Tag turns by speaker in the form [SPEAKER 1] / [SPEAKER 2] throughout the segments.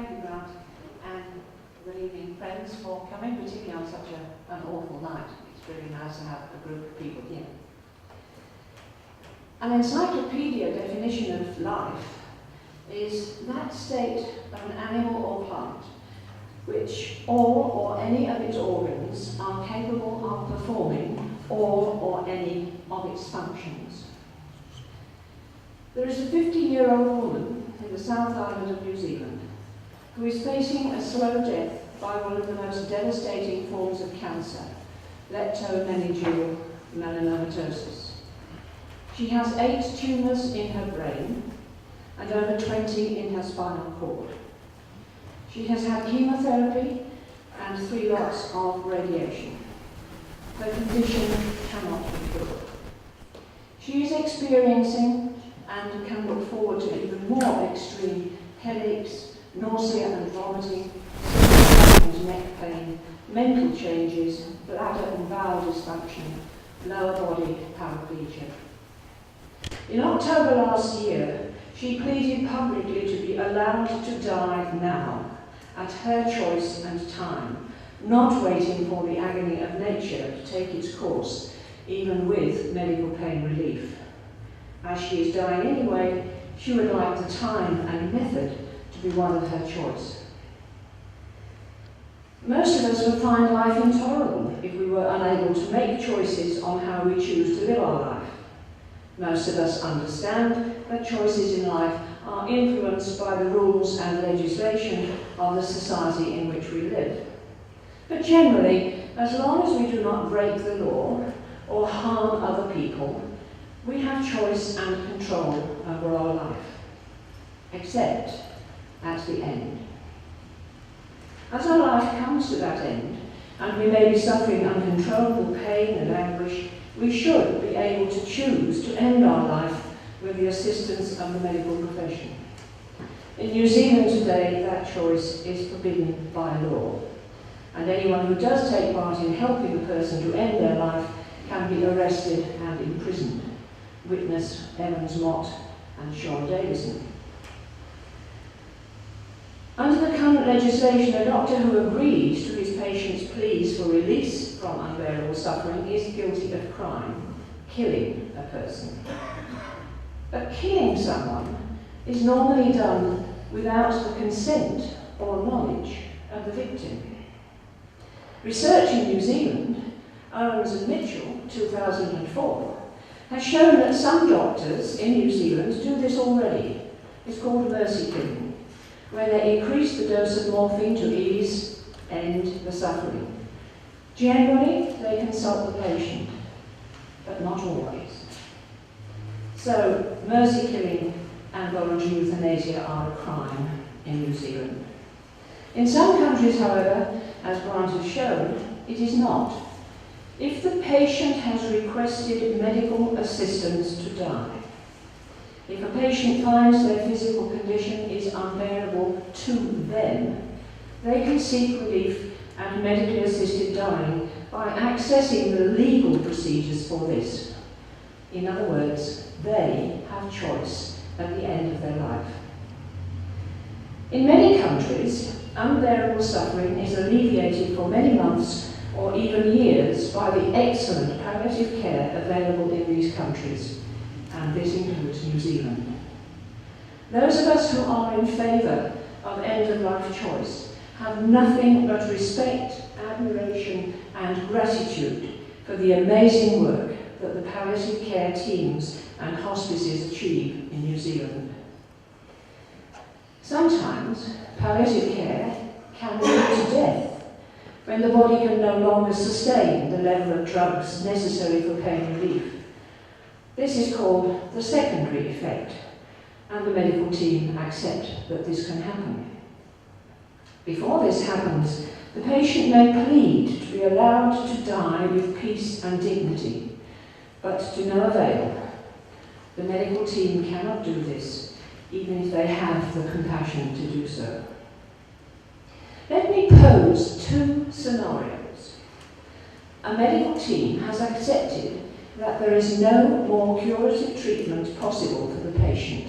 [SPEAKER 1] Thank you, Grant, and good evening, friends, for coming, particularly on such an awful night. It's really nice to have a group of people here. An encyclopedia definition of life is that state of an animal or plant which all or any of its organs are capable of performing all or any of its functions. There is a 50-year-old woman in the South Island of New Zealand who is facing a slow death by one of the most devastating forms of cancer, leptomeningeal melanomatosis. She has 8 tumours in her brain and over 20 in her spinal cord. She has had chemotherapy and 3 lots of radiation. Her condition cannot be cured. She is experiencing and can look forward to even more extreme headaches, nausea and vomiting, and neck pain, mental changes, bladder and bowel dysfunction, lower body paraplegia. In October last year, she pleaded publicly to be allowed to die now, at her choice and time, not waiting for the agony of nature to take its course, even with medical pain relief. As she is dying anyway, she would like the time and method to be one of her choice. Most of us would find life intolerable if we were unable to make choices on how we choose to live our life. Most of us understand that choices in life are influenced by the rules and legislation of the society in which we live. But generally, as long as we do not break the law or harm other people, we have choice and control over our life, except at the end. As our life comes to that end, and we may be suffering uncontrollable pain and anguish, we should be able to choose to end our life with the assistance of the medical profession. In New Zealand today, that choice is forbidden by law, and anyone who does take part in helping a person to end their life can be arrested and imprisoned. Witness Evans Mott and Sean Davison. Under the current legislation, a doctor who agrees to his patient's pleas for release from unbearable suffering is guilty of crime, killing a person. But killing someone is normally done without the consent or knowledge of the victim. Research in New Zealand, Owens and Mitchell, 2004, has shown that some doctors in New Zealand do this already. It's called mercy killing, where they increase the dose of morphine to end the suffering. Generally, they consult the patient, but not always. So, mercy killing and voluntary euthanasia are a crime in New Zealand. In some countries, however, as Grant has shown, it is not. If the patient has requested medical assistance to die, if a patient finds their physical condition is unbearable to them, they can seek relief and medically assisted dying by accessing the legal procedures for this. In other words, they have choice at the end of their life. In many countries, unbearable suffering is alleviated for many months or even years by the excellent palliative care available in these countries, and this includes New Zealand. Those of us who are in favour of end-of-life choice have nothing but respect, admiration and gratitude for the amazing work that the palliative care teams and hospices achieve in New Zealand. Sometimes palliative care can lead to death, when the body can no longer sustain the level of drugs necessary for pain relief. This is called the secondary effect, and the medical team accept that this can happen. Before this happens, the patient may plead to be allowed to die with peace and dignity, but to no avail. The medical team cannot do this, even if they have the compassion to do so. Let me pose 2 scenarios. A medical team has accepted that there is no more curative treatment possible for the patient,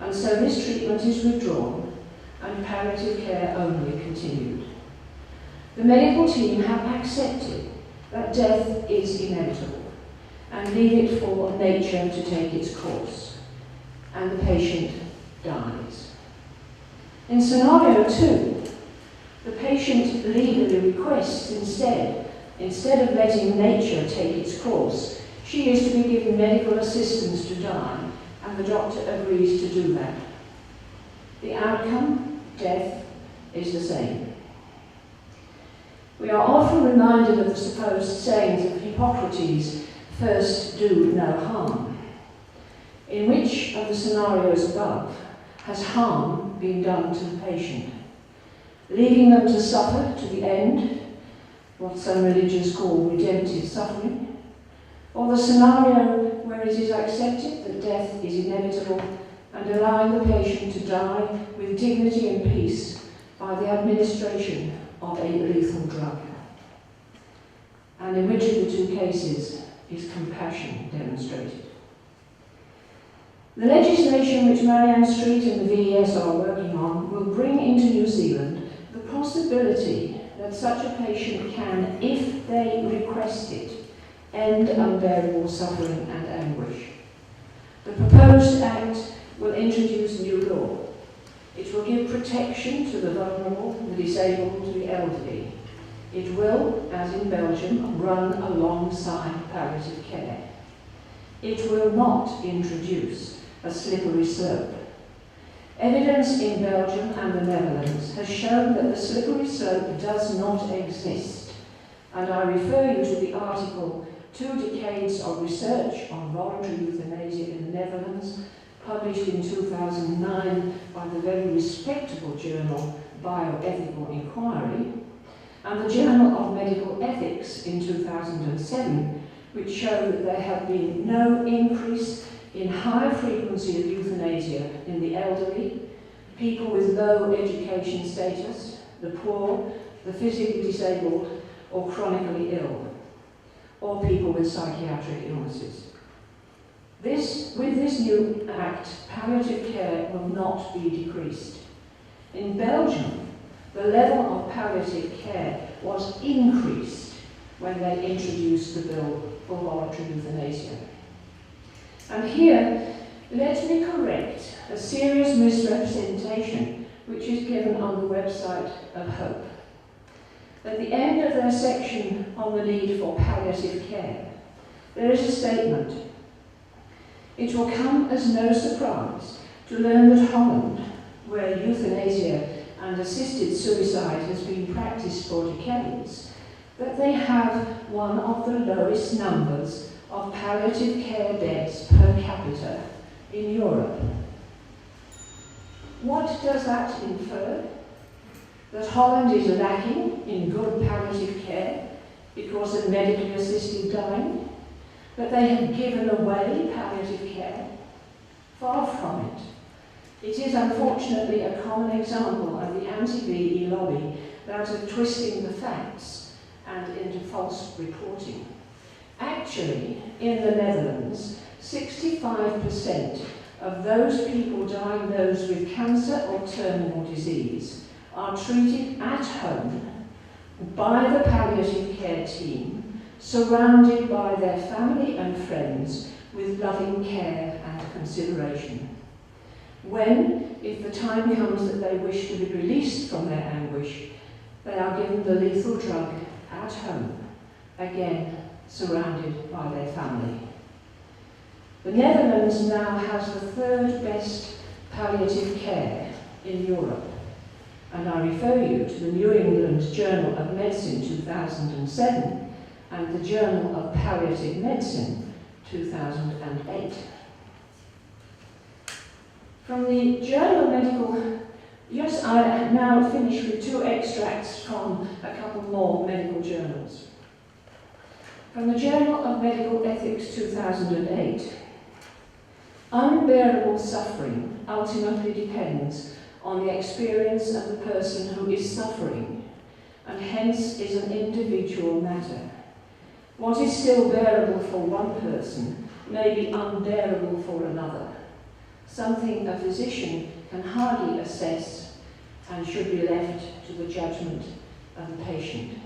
[SPEAKER 1] and so this treatment is withdrawn, and palliative care only continued. The medical team have accepted that death is inevitable and leave it for nature to take its course, and the patient dies. In scenario 2, the patient legally requests instead of letting nature take its course, she is to be given medical assistance to die, and the doctor agrees to do that. The outcome, death, is the same. We are often reminded of the supposed sayings of Hippocrates, "First do no harm." In which of the scenarios above has harm been done to the patient? Leaving them to suffer to the end, what some religions call redemptive suffering, or the scenario where it is accepted that death is inevitable and allowing the patient to die with dignity and peace by the administration of a lethal drug? And in which of the two cases is compassion demonstrated? The legislation which Marianne Street and the VES are working on will bring into New Zealand the possibility that such a patient can, if they request it, end unbearable suffering and anguish. The proposed Act will introduce new law. It will give protection to the vulnerable, the disabled, the elderly. It will, as in Belgium, run alongside palliative care. It will not introduce a slippery slope. Evidence in Belgium and the Netherlands has shown that the slippery slope does not exist, and I refer you to the article 2 Decades of Research on Voluntary Euthanasia in the Netherlands, published in 2009 by the very respectable journal Bioethical Inquiry, and the Journal of Medical Ethics in 2007, which show that there have been no increase in high frequency of euthanasia in the elderly, people with low education status, the poor, the physically disabled, or chronically ill, or people with psychiatric illnesses. With this new Act, palliative care will not be decreased. In Belgium, the level of palliative care was increased when they introduced the bill for voluntary euthanasia. And here, let me correct a serious misrepresentation which is given on the website of Hope. At the end of their section on the need for palliative care, there is a statement: "It will come as no surprise to learn that Holland, where euthanasia and assisted suicide has been practiced for decades, that they have one of the lowest numbers of palliative care deaths per capita in Europe." What does that infer? That Holland is lacking in good palliative care because of medically assisted dying? That they have given away palliative care? Far from it. It is unfortunately a common example of the anti-VE lobby that of twisting the facts and into false reporting. Actually, in the Netherlands, 65% of those people diagnosed with cancer or terminal disease are treated at home by the palliative care team, surrounded by their family and friends with loving care and consideration. When, if the time comes that they wish to be released from their anguish, they are given the lethal drug at home, again surrounded by their family. The Netherlands now has the third best palliative care in Europe, and I refer you to the New England Journal of Medicine 2007 and the Journal of Palliative Medicine 2008. From the Journal of Medical, yes, I now finish with two extracts from a couple more medical journals. From the Journal of Medical Ethics 2008, unbearable suffering ultimately depends on the experience of the person who is suffering, and hence is an individual matter. What is still bearable for one person may be unbearable for another, something a physician can hardly assess and should be left to the judgment of the patient.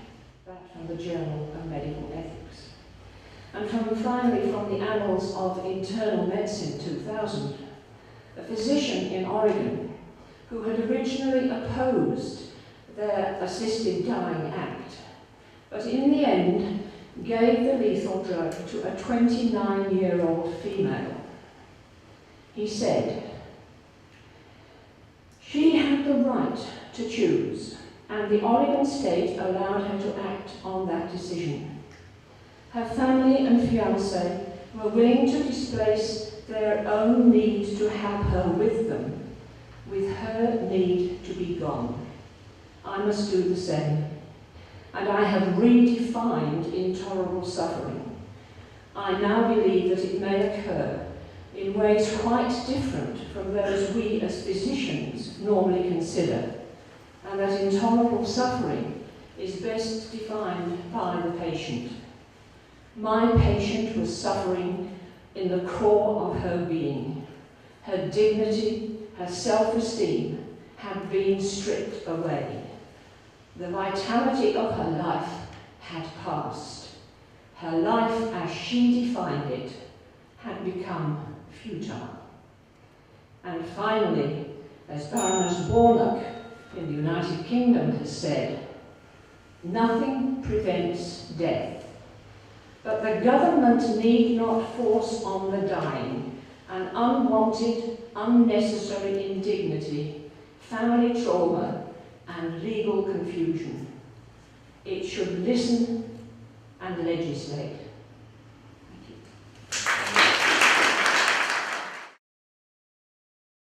[SPEAKER 1] That from the Journal of Medical Ethics. And finally, from the Annals of Internal Medicine 2000, a physician in Oregon who had originally opposed their assisted dying act, but in the end gave the lethal drug to a 29-year-old female. He said, "She had the right to choose, and the Oregon state allowed her to act on that decision. Her family and fiancé were willing to displace their own need to have her with them, with her need to be gone. I must do the same. And I have redefined intolerable suffering. I now believe that it may occur in ways quite different from those we as physicians normally consider, and that intolerable suffering is best defined by the patient. My patient was suffering in the core of her being. Her dignity, her self-esteem had been stripped away. The vitality of her life had passed. Her life, as she defined it, had become futile." And finally, as Baroness Warnock in the United Kingdom has said, "Nothing prevents death, but the government need not force on the dying an unwanted, unnecessary indignity, family trauma, and legal confusion. It should listen and legislate."